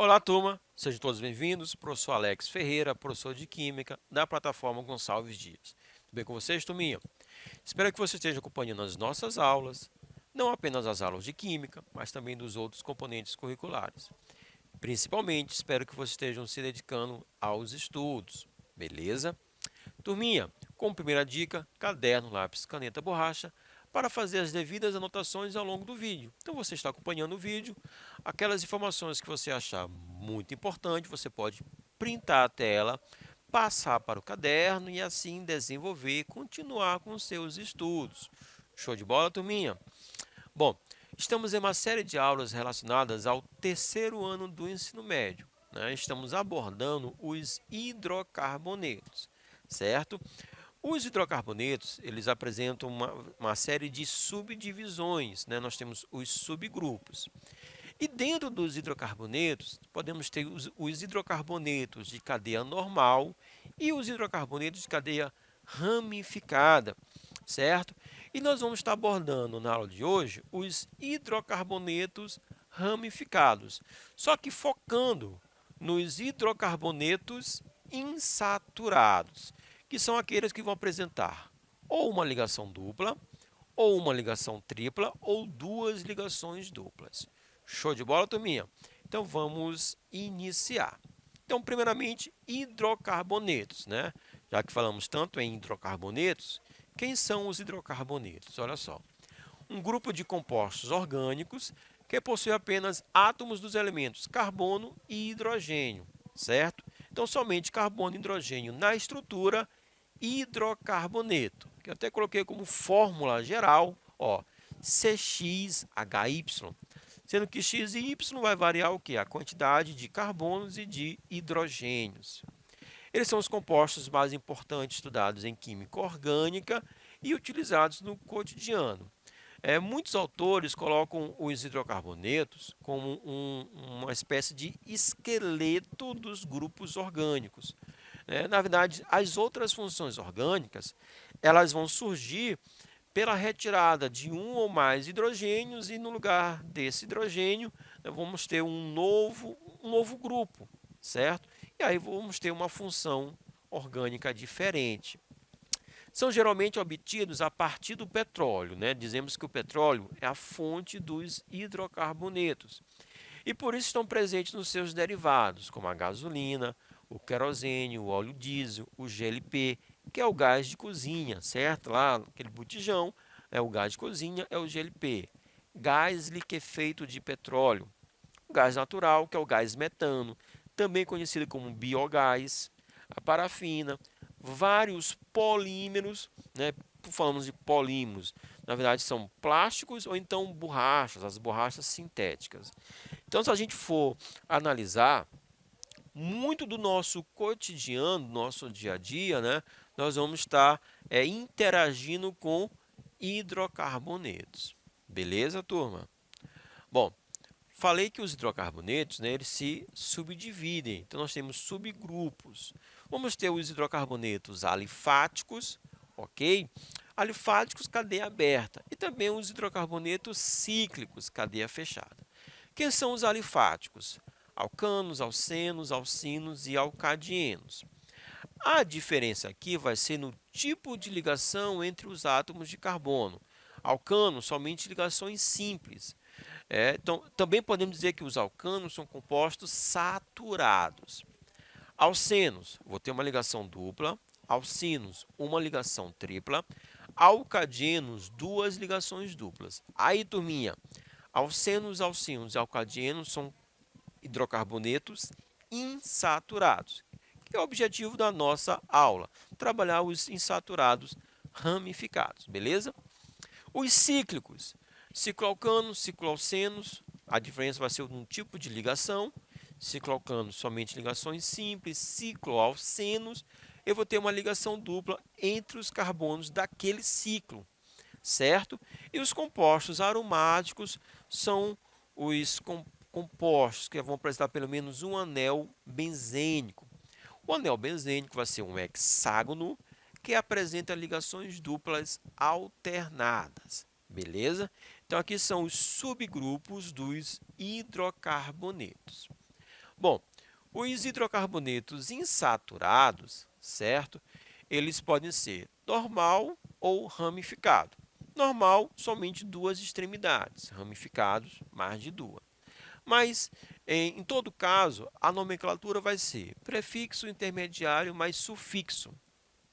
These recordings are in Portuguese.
Olá, turma! Sejam todos bem-vindos. Professor Alex Ferreira, professor de Química da plataforma Gonçalves Dias. Tudo bem com vocês, turminha? Espero que você esteja acompanhando as nossas aulas, não apenas as aulas de Química, mas também dos outros componentes curriculares. Principalmente, espero que vocês estejam se dedicando aos estudos, beleza? Turminha, como primeira dica, caderno, lápis, caneta, borracha, para fazer as devidas anotações ao longo do vídeo. Então, você está acompanhando o vídeo, aquelas informações que você achar muito importante, você pode printar a tela, passar para o caderno e assim desenvolver e continuar com os seus estudos. Show de bola, turminha? Bom, estamos em uma série de aulas relacionadas ao terceiro ano do ensino médio, né? Estamos abordando os hidrocarbonetos, certo? Os hidrocarbonetos, eles apresentam uma série de subdivisões, né? Nós temos os subgrupos. E dentro dos hidrocarbonetos, podemos ter os hidrocarbonetos de cadeia normal e os hidrocarbonetos de cadeia ramificada, certo? E nós vamos estar abordando na aula de hoje os hidrocarbonetos ramificados, só que focando nos hidrocarbonetos insaturados, que são aqueles que vão apresentar ou uma ligação dupla, ou uma ligação tripla, ou duas ligações duplas. Show de bola, turminha? Então vamos iniciar. Então, primeiramente, hidrocarbonetos, né? Já que falamos tanto em hidrocarbonetos, quem são os hidrocarbonetos? Olha só. Um grupo de compostos orgânicos que possui apenas átomos dos elementos carbono e hidrogênio, certo? Então, somente carbono e hidrogênio na estrutura, hidrocarboneto, que eu até coloquei como fórmula geral, ó, CXHY, sendo que X e Y vai variar o que? A quantidade de carbonos e de hidrogênios. Eles são os compostos mais importantes estudados em química orgânica e utilizados no cotidiano. Muitos autores colocam os hidrocarbonetos como uma espécie de esqueleto dos grupos orgânicos. Na verdade, as outras funções orgânicas elas vão surgir pela retirada de um ou mais hidrogênios e no lugar desse hidrogênio vamos ter um novo grupo, certo? E aí vamos ter uma função orgânica diferente. São geralmente obtidos a partir do petróleo, né? Dizemos que o petróleo é a fonte dos hidrocarbonetos. E por isso estão presentes nos seus derivados, como a gasolina, o querosene, o óleo diesel, o GLP, que é o gás de cozinha, certo? Lá, aquele botijão, o gás de cozinha é o GLP. Gás liquefeito de petróleo. O gás natural, que é o gás metano, também conhecido como biogás. A parafina, vários polímeros, né? Falamos de polímeros, na verdade são plásticos ou então borrachas, as borrachas sintéticas. Então, se a gente for analisar muito do nosso cotidiano, do nosso dia a dia, né, nós vamos estar interagindo com hidrocarbonetos. Beleza, turma? Bom, falei que os hidrocarbonetos, né, eles se subdividem. Então, nós temos subgrupos. Vamos ter os hidrocarbonetos alifáticos, ok? Alifáticos, cadeia aberta. E também os hidrocarbonetos cíclicos, cadeia fechada. Quem são os alifáticos? Alcanos, alcenos, alcinos e alcadienos. A diferença aqui vai ser no tipo de ligação entre os átomos de carbono. Alcanos, somente ligações simples. Então, também podemos dizer que os alcanos são compostos saturados. Alcenos, vou ter uma ligação dupla. Alcinos, uma ligação tripla. Alcadienos, duas ligações duplas. Aí, turminha, alcenos, alcinos e alcadienos são hidrocarbonetos insaturados, que é o objetivo da nossa aula, trabalhar os insaturados ramificados, beleza? Os cíclicos, cicloalcanos, cicloalcenos, a diferença vai ser um tipo de ligação, cicloalcanos somente ligações simples, cicloalcenos, eu vou ter uma ligação dupla entre os carbonos daquele ciclo, certo? E os compostos aromáticos são os compostos que vão apresentar pelo menos um anel benzênico. O anel benzênico vai ser um hexágono que apresenta ligações duplas alternadas, beleza? Então aqui são os subgrupos dos hidrocarbonetos. Bom, os hidrocarbonetos insaturados, certo? Eles podem ser normal ou ramificado. Normal, somente duas extremidades, ramificados, mais de duas. Mas, em todo caso, a nomenclatura vai ser prefixo intermediário mais sufixo,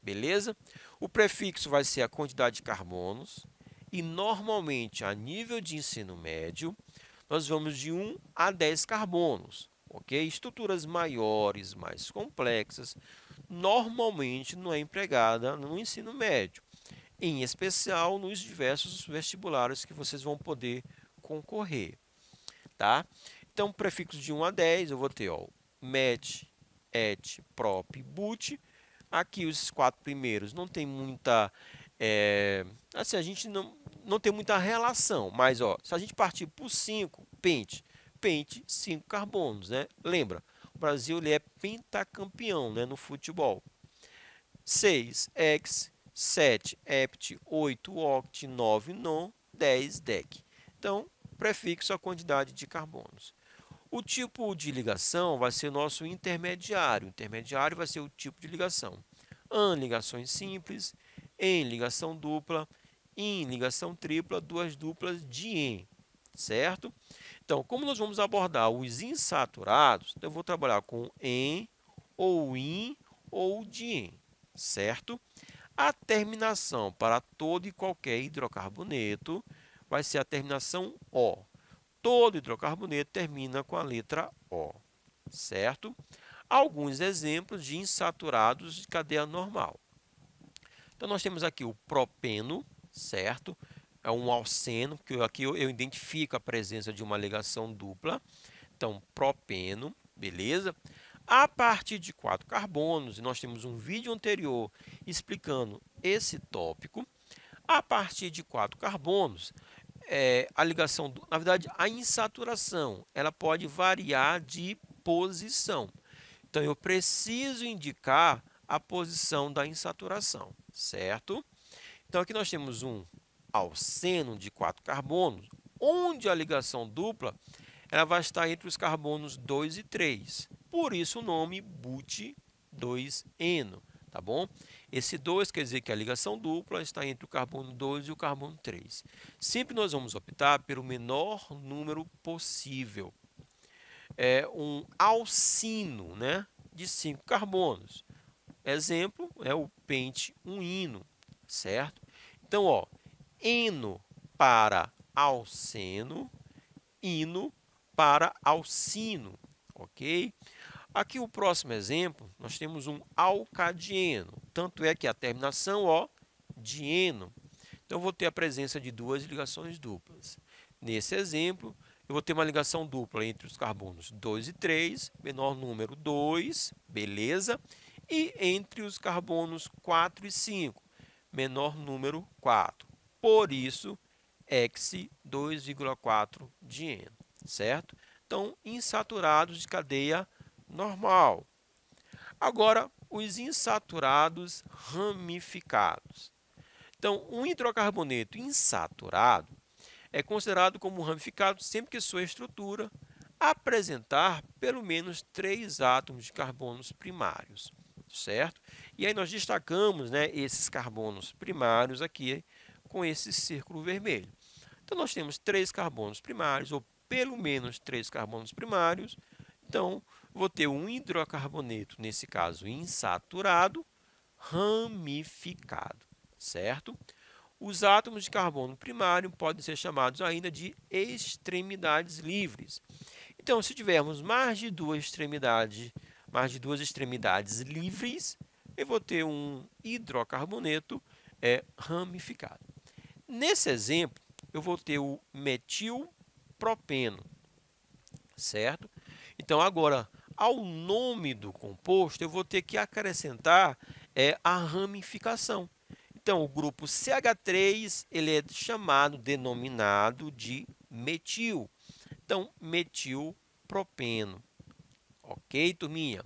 beleza? O prefixo vai ser a quantidade de carbonos e, normalmente, a nível de ensino médio, nós vamos de 1 a 10 carbonos, ok? Estruturas maiores, mais complexas, normalmente não é empregada no ensino médio, em especial nos diversos vestibulares que vocês vão poder concorrer, tá? Então, prefixos de 1 a 10, eu vou ter ó, met, et, prop, but. Aqui os 4 primeiros não tem muita, assim, a gente não tem muita relação, mas ó, se a gente partir por 5, pente, 5 carbonos, né? Lembra, o Brasil ele é pentacampeão, né, no futebol. 6, hex, 7, hept, 8, oct, 9, non, 10, dec. Então, prefixo a quantidade de carbonos. O tipo de ligação vai ser nosso intermediário. O intermediário vai ser o tipo de ligação. An, ligações simples. Em, ligação dupla. In, ligação tripla. Duas duplas de en, certo? Então, como nós vamos abordar os insaturados, eu vou trabalhar com en, ou in, ou de en, certo? A terminação para todo e qualquer hidrocarboneto vai ser a terminação O. Todo hidrocarboneto termina com a letra O, certo? Alguns exemplos de insaturados de cadeia normal. Então, nós temos aqui o propeno, certo? É um alceno, que aqui eu identifico a presença de uma ligação dupla. Então, propeno, beleza? A partir de 4 carbonos, e nós temos um vídeo anterior explicando esse tópico. A partir de 4 carbonos, a ligação, na verdade, a insaturação, ela pode variar de posição. Então, eu preciso indicar a posição da insaturação, certo? Então, aqui nós temos um alceno de 4 carbonos, onde a ligação dupla ela vai estar entre os carbonos 2 e 3. Por isso, o nome but2eno, tá bom? Esse 2 quer dizer que a ligação dupla está entre o carbono 2 e o carbono 3. Sempre nós vamos optar pelo menor número possível. É um alcino, né, de 5 carbonos. Exemplo é o pente-1-ino, certo? Então, ó, eno para alceno, ino para alcino, ok? Aqui o próximo exemplo, nós temos um alcadieno, tanto é que a terminação O, dieno. Então, eu vou ter a presença de duas ligações duplas. Nesse exemplo, eu vou ter uma ligação dupla entre os carbonos 2 e 3, menor número 2, beleza? E entre os carbonos 4 e 5, menor número 4. Por isso, hex 2,4 dieno, certo? Então, insaturados de cadeia normal. Agora, os insaturados ramificados. Então, um hidrocarboneto insaturado é considerado como ramificado sempre que sua estrutura apresentar pelo menos 3 átomos de carbonos primários, certo? E aí nós destacamos, né, esses carbonos primários aqui com esse círculo vermelho. Então, nós temos 3 carbonos primários, ou pelo menos 3 carbonos primários. Então, vou ter um hidrocarboneto, nesse caso insaturado, ramificado, certo? Os átomos de carbono primário podem ser chamados ainda de extremidades livres. Então, se tivermos mais de duas extremidades livres, eu vou ter um hidrocarboneto ramificado. Nesse exemplo, eu vou ter o metilpropeno, certo? Então, agora, ao nome do composto, eu vou ter que acrescentar a ramificação. Então, o grupo CH3 ele é denominado de metil. Então, metilpropeno. Ok, turminha?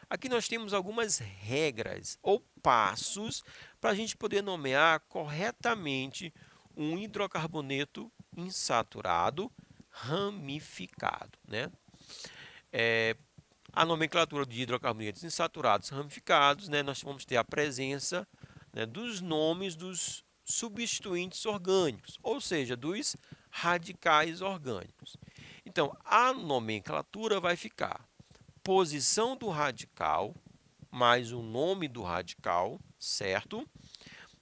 Aqui nós temos algumas regras ou passos para a gente poder nomear corretamente um hidrocarboneto insaturado ramificado, né? a nomenclatura de hidrocarbonetos insaturados ramificados, né, nós vamos ter a presença, né, dos nomes dos substituintes orgânicos, ou seja, dos radicais orgânicos. Então, a nomenclatura vai ficar posição do radical mais o nome do radical, certo?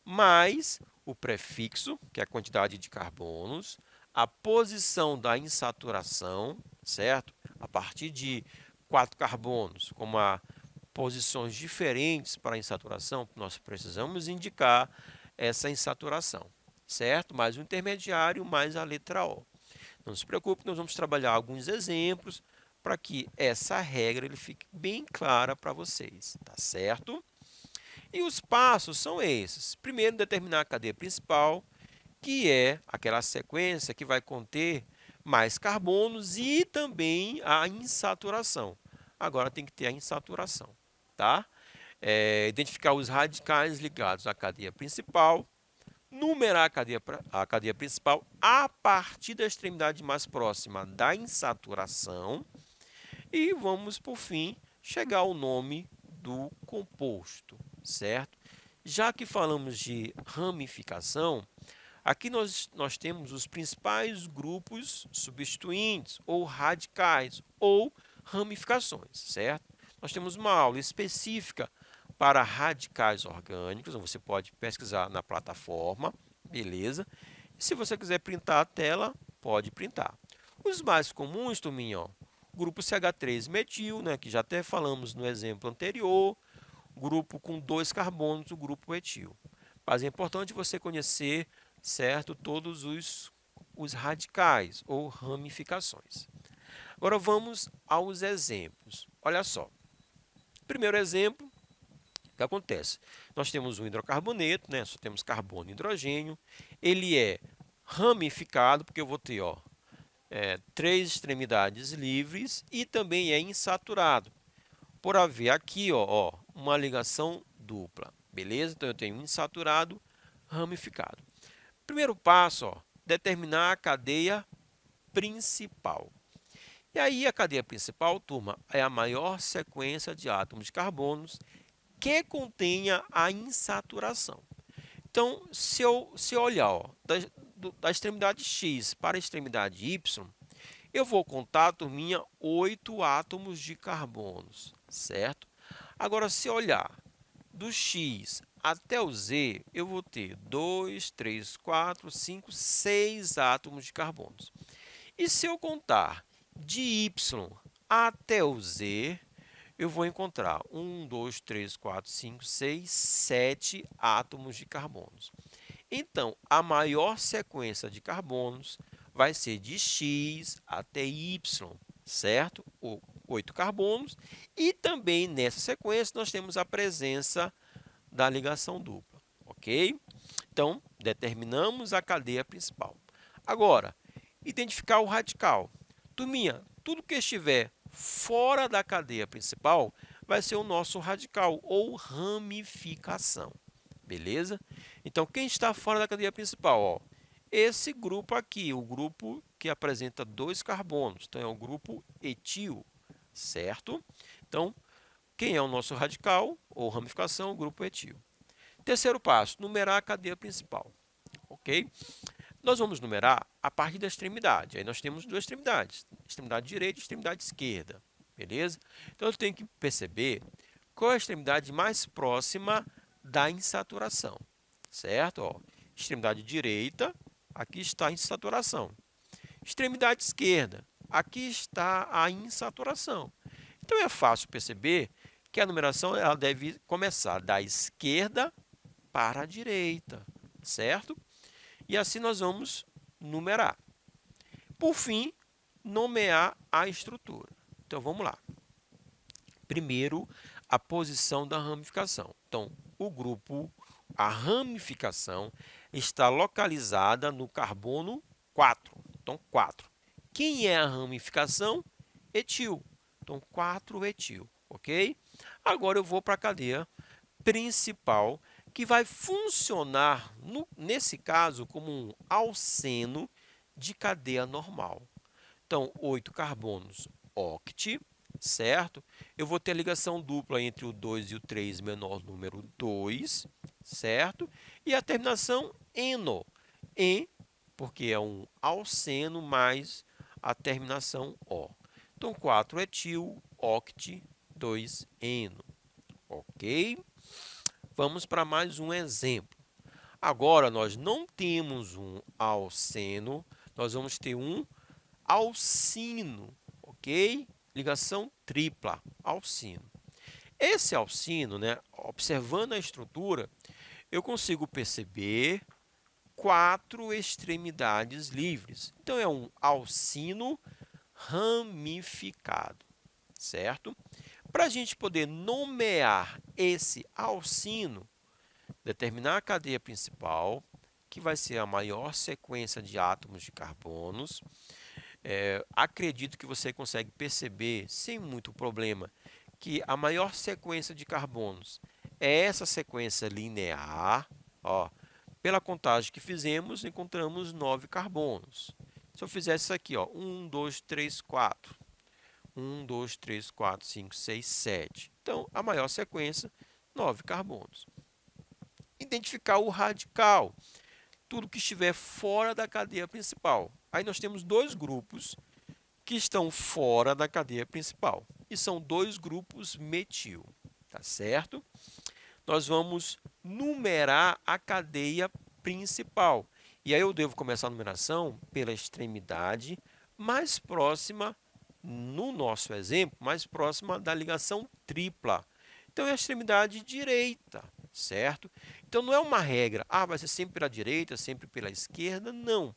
Mais o prefixo, que é a quantidade de carbonos, a posição da insaturação, certo? A partir de 4 carbonos, como há posições diferentes para a insaturação, nós precisamos indicar essa insaturação, certo? Mais o intermediário, mais a letra O. Não se preocupe, nós vamos trabalhar alguns exemplos para que essa regra ele fique bem clara para vocês, tá certo? E os passos são esses. Primeiro, determinar a cadeia principal, que é aquela sequência que vai conter mais carbonos e também a insaturação. Agora tem que ter a insaturação, tá? Identificar os radicais ligados à cadeia principal, numerar a cadeia principal a partir da extremidade mais próxima da insaturação e vamos, por fim, chegar ao nome do composto, certo? Já que falamos de ramificação, aqui nós temos os principais grupos substituintes ou radicais ou ramificações, certo? Nós temos uma aula específica para radicais orgânicos, você pode pesquisar na plataforma, beleza? E se você quiser printar a tela, pode printar. Os mais comuns, turminha, ó, grupo CH3-metil, né, que já até falamos no exemplo anterior, grupo com 2 carbonos, o grupo etil. Mas é importante você conhecer, certo, todos os radicais ou ramificações. Agora vamos aos exemplos. Olha só. Primeiro exemplo, o que acontece? Nós temos um hidrocarboneto, né? Só temos carbono e hidrogênio. Ele é ramificado, porque eu vou ter 3 extremidades livres e também é insaturado, por haver aqui uma ligação dupla. Beleza? Então, eu tenho insaturado, ramificado. Primeiro passo, determinar a cadeia principal. E aí, a cadeia principal, turma, é a maior sequência de átomos de carbonos que contenha a insaturação. Então, se eu olhar da extremidade X para a extremidade Y, eu vou contar, turminha, 8 átomos de carbonos, certo? Agora, se olhar do X até o Z, eu vou ter 2, 3, 4, 5, 6 átomos de carbonos. E se eu contar de Y até o Z, eu vou encontrar 1, 2, 3, 4, 5, 6, 7 átomos de carbonos. Então, a maior sequência de carbonos vai ser de X até Y, certo? 8 carbonos. E também nessa sequência nós temos a presença da ligação dupla, ok? Então, determinamos a cadeia principal. Agora, identificar o radical. Turminha, tudo que estiver fora da cadeia principal vai ser o nosso radical ou ramificação, beleza? Então, quem está fora da cadeia principal? Esse grupo aqui, o grupo que apresenta 2 carbonos, então é o grupo etil, certo? Então, quem é o nosso radical ou ramificação? O grupo etil. Terceiro passo, numerar a cadeia principal, ok? Nós vamos numerar a partir da extremidade. Aí nós temos 2 extremidades, extremidade direita e extremidade esquerda, beleza? Então, eu tenho que perceber qual é a extremidade mais próxima da insaturação, certo? Extremidade direita, aqui está a insaturação. Extremidade esquerda, aqui está a insaturação. Então, é fácil perceber que a numeração ela deve começar da esquerda para a direita, certo? E assim nós vamos numerar. Por fim, nomear a estrutura. Então, vamos lá. Primeiro, a posição da ramificação. Então, a ramificação está localizada no carbono 4. Então, 4. Quem é a ramificação? Etil. Então, 4-etil, ok? Agora eu vou para a cadeia principal, que vai funcionar, nesse caso, como um alceno de cadeia normal. Então, 8 carbonos oct, certo? Eu vou ter a ligação dupla entre o 2 e o 3, menor número 2, certo? E a terminação eno, en, porque é um alceno mais a terminação o. Então, 4-etil, oct, 2-eno, ok? Vamos para mais um exemplo. Agora, nós não temos um alceno, nós vamos ter um alcino, ok? Ligação tripla, alcino. Esse alcino, né, observando a estrutura, eu consigo perceber 4 extremidades livres. Então, é um alcino ramificado, certo? Para a gente poder nomear esse alcino, determinar a cadeia principal, que vai ser a maior sequência de átomos de carbonos. Acredito que você consegue perceber, sem muito problema, que a maior sequência de carbonos é essa sequência linear. Ó, pela contagem que fizemos, encontramos 9 carbonos. Se eu fizesse isso aqui, ó, 1, 2, 3, 4. 1, 2, 3, 4, 5, 6, 7. Então, a maior sequência, 9 carbonos. Identificar o radical, tudo que estiver fora da cadeia principal. Aí nós temos dois grupos que estão fora da cadeia principal, e são dois grupos metil, tá certo? Nós vamos numerar a cadeia principal, e aí eu devo começar a numeração pela extremidade mais próxima, no nosso exemplo, mais próxima da ligação tripla. Então, é a extremidade direita, certo? Então, não é uma regra, vai ser sempre pela direita, sempre pela esquerda, não.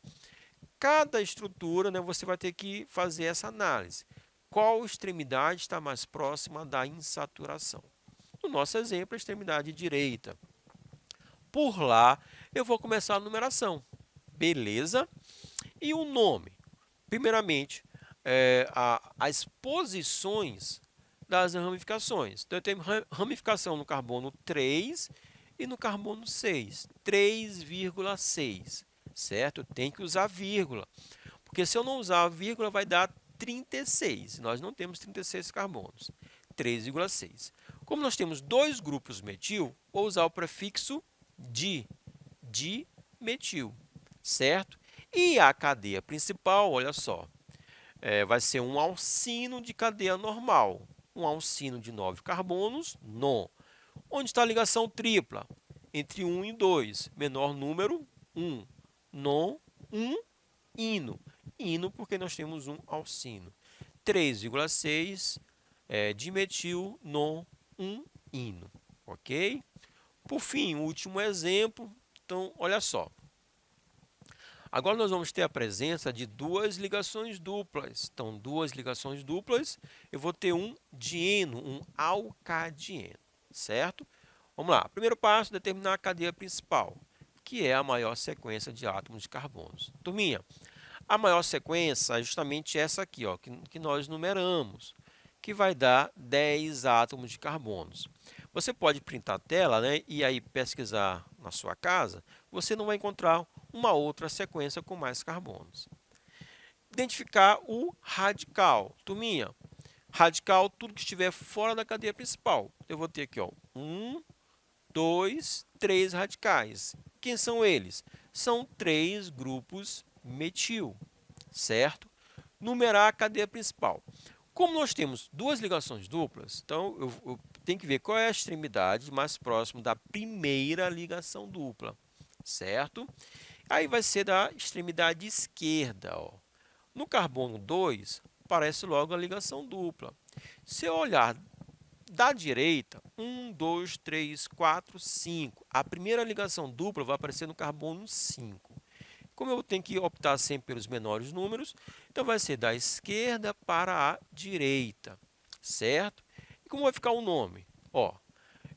Cada estrutura, né, você vai ter que fazer essa análise. Qual extremidade está mais próxima da insaturação? No nosso exemplo, a extremidade direita. Por lá, eu vou começar a numeração. Beleza? E o nome? Primeiramente, as posições das ramificações. Então, eu tenho ramificação no carbono 3 e no carbono 6. 3,6, certo? Tem que usar vírgula, porque se eu não usar a vírgula, vai dar 36. Nós não temos 36 carbonos. 3,6. Como nós temos dois grupos metil, vou usar o prefixo di, dimetil, certo? E a cadeia principal, olha só, vai ser um alcino de cadeia normal. Um alcino de 9 carbonos, non. Onde está a ligação tripla? Entre 1 e 2, menor número 1. Non, 1, ino. Ino porque nós temos um alcino. 3,6 dimetil, non, 1, ino. Ok? Por fim, o último exemplo. Então, olha só. Agora nós vamos ter a presença de duas ligações duplas. Então, duas ligações duplas, eu vou ter um dieno, um alcadieno, certo? Vamos lá. Primeiro passo, determinar a cadeia principal, que é a maior sequência de átomos de carbonos. Turminha, a maior sequência é justamente essa aqui, ó, que nós numeramos, que vai dar 10 átomos de carbonos. Você pode printar a tela, né, e aí pesquisar na sua casa, você não vai encontrar uma outra sequência com mais carbonos. Identificar o radical. Turminha, radical, tudo que estiver fora da cadeia principal. Eu vou ter aqui, ó, 1, 2, 3 radicais. Quem são eles? São 3 grupos metil, certo? Numerar a cadeia principal. Como nós temos duas ligações duplas, então eu tenho que ver qual é a extremidade mais próxima da primeira ligação dupla, certo? Aí vai ser da extremidade esquerda. Ó. No carbono 2, aparece logo a ligação dupla. Se eu olhar da direita, 1, 2, 3, 4, 5. A primeira ligação dupla vai aparecer no carbono 5. Como eu tenho que optar sempre pelos menores números, então vai ser da esquerda para a direita, certo? E como vai ficar o nome? Ó,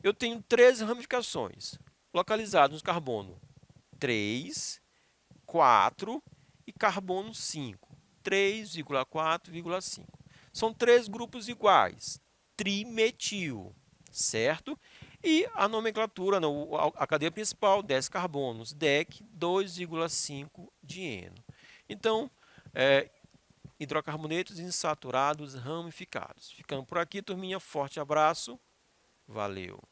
eu tenho 13 ramificações localizadas no carbono 3, 4 e carbono 5. 3,4,5. São 3 grupos iguais, trimetil, certo? E a nomenclatura, a cadeia principal, 10 carbonos, DEC, 2,5 dieno. Então, hidrocarbonetos insaturados ramificados. Ficando por aqui, turminha. Forte abraço. Valeu!